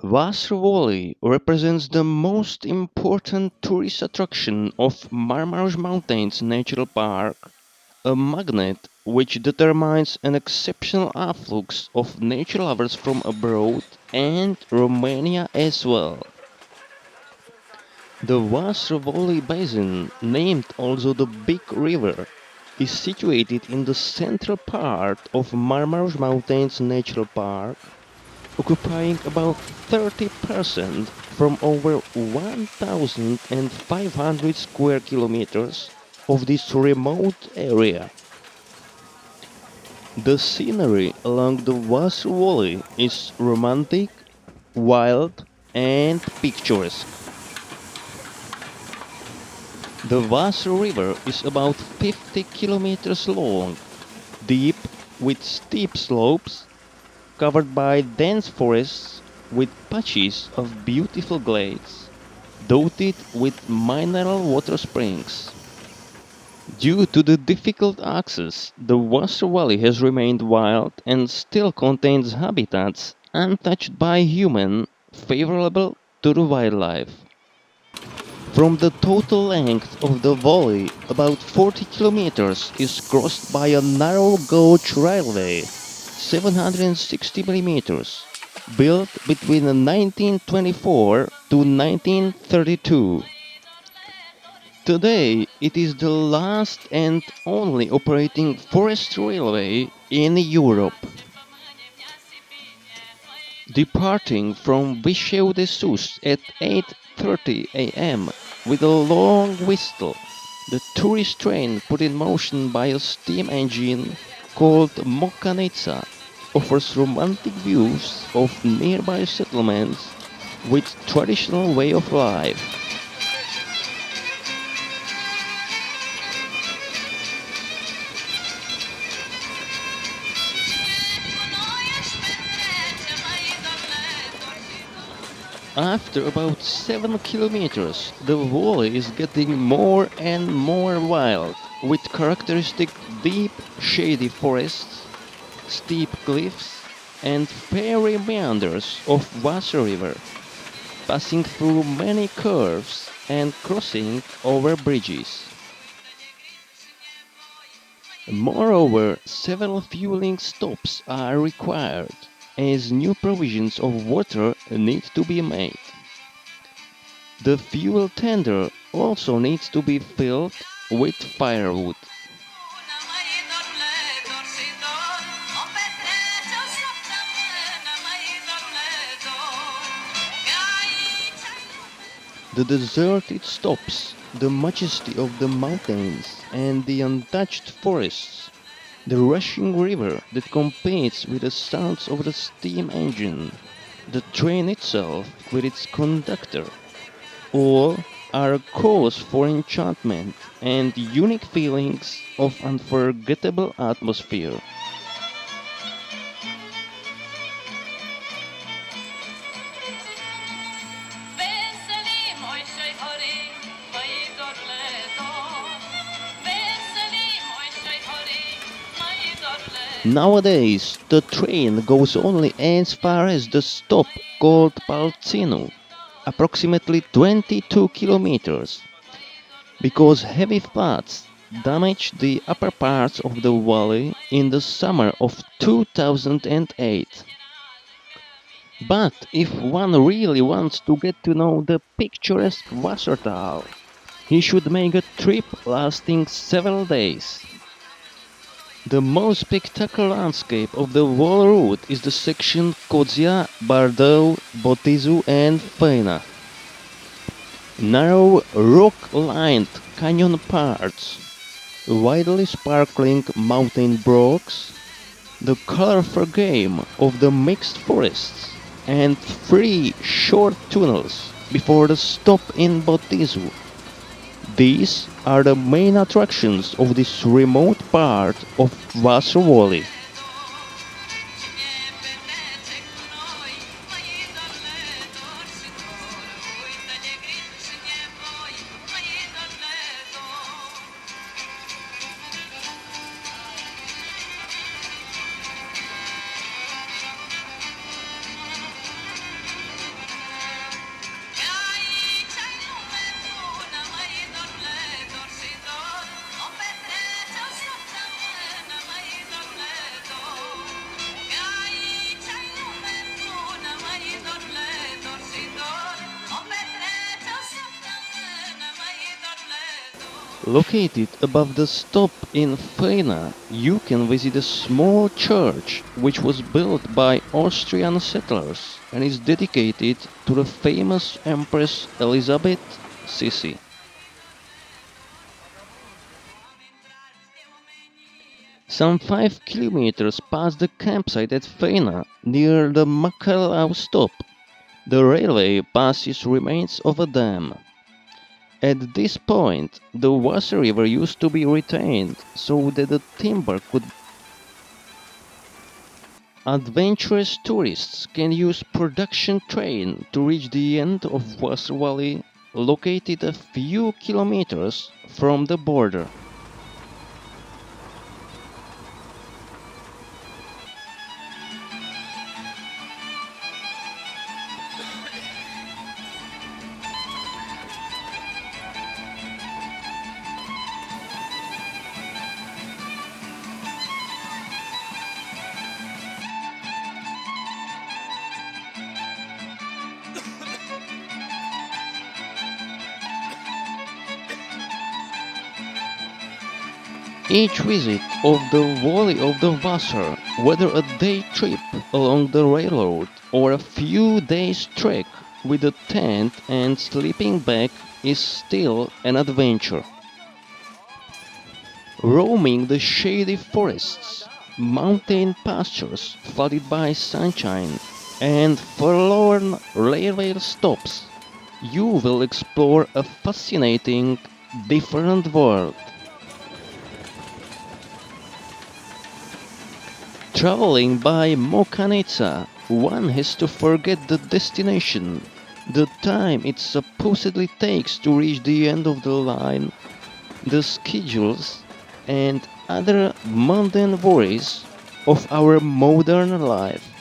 Vaser Valley represents the most important tourist attraction of Marmarosh Mountains Natural Park, a magnet which determines an exceptional afflux of nature lovers from abroad and Romania as well. The Vaser Valley Basin, named also the Big River, is situated in the central part of Marmarosh Mountains Natural Park, occupying about 30% from over 1,500 square kilometers of this remote area. The scenery along the Vaser Valley is romantic, wild, and picturesque. The Vaser River is about 50 kilometers long, deep with steep slopes, covered by dense forests with patches of beautiful glades, dotted with mineral water springs. Due to the difficult access, the Vaser Valley has remained wild and still contains habitats untouched by human, favorable to the wildlife. From the total length of the valley, about 40 kilometers is crossed by a narrow gauge railway, 760 millimeters, built between 1924 to 1932. Today, it is the last and only operating forest railway in Europe. Departing from Vicheu de Sus at 8:30 a.m. with a long whistle, the tourist train put in motion by a steam engine called Mocăniţa offers romantic views of nearby settlements with traditional way of life. After about 7 kilometers, the valley is getting more and more wild, with characteristic deep, shady forests, steep cliffs, and fairy meanders of Vaser River, passing through many curves and crossing over bridges. Moreover, several fueling stops are required, as new provisions of water need to be made. The fuel tender also needs to be filled with firewood. The deserted stops, the majesty of the mountains, and the untouched forests, the rushing river that competes with the sounds of the steam engine, the train itself with its conductor, all are a cause for enchantment and unique feelings of unforgettable atmosphere. Nowadays, the train goes only as far as the stop called Palținu, approximately 22 kilometers, because heavy floods damaged the upper parts of the valley in the summer of 2008. But if one really wants to get to know the picturesque Wassertal, he should make a trip lasting several days. The most spectacular landscape of the whole route is the section Kozia, Bardău, Botizu and Faina. Narrow, rock-lined canyon parts, widely sparkling mountain brooks, the colorful game of the mixed forests, and three short tunnels before the stop in Botizu. These are the main attractions of this remote part of Vaser Valley. Located above the stop in Faina, you can visit a small church which was built by Austrian settlers and is dedicated to the famous Empress Elizabeth Sissi. Some 5 kilometers past the campsite at Faina, near the Makalau stop, the railway passes remains of a dam. At this point, the Vaser River used to be retained so that the timber could. Adventurous tourists can use production train to reach the end of Vaser Valley, located a few kilometers from the border. Each visit of the Valley of the Vaser, whether a day trip along the railroad or a few days trek with a tent and sleeping bag, is still an adventure. Roaming the shady forests, mountain pastures flooded by sunshine, and forlorn railway stops, you will explore a fascinating, different world. Traveling by Mocăniţa, one has to forget the destination, the time it supposedly takes to reach the end of the line, the schedules, and other mundane worries of our modern life.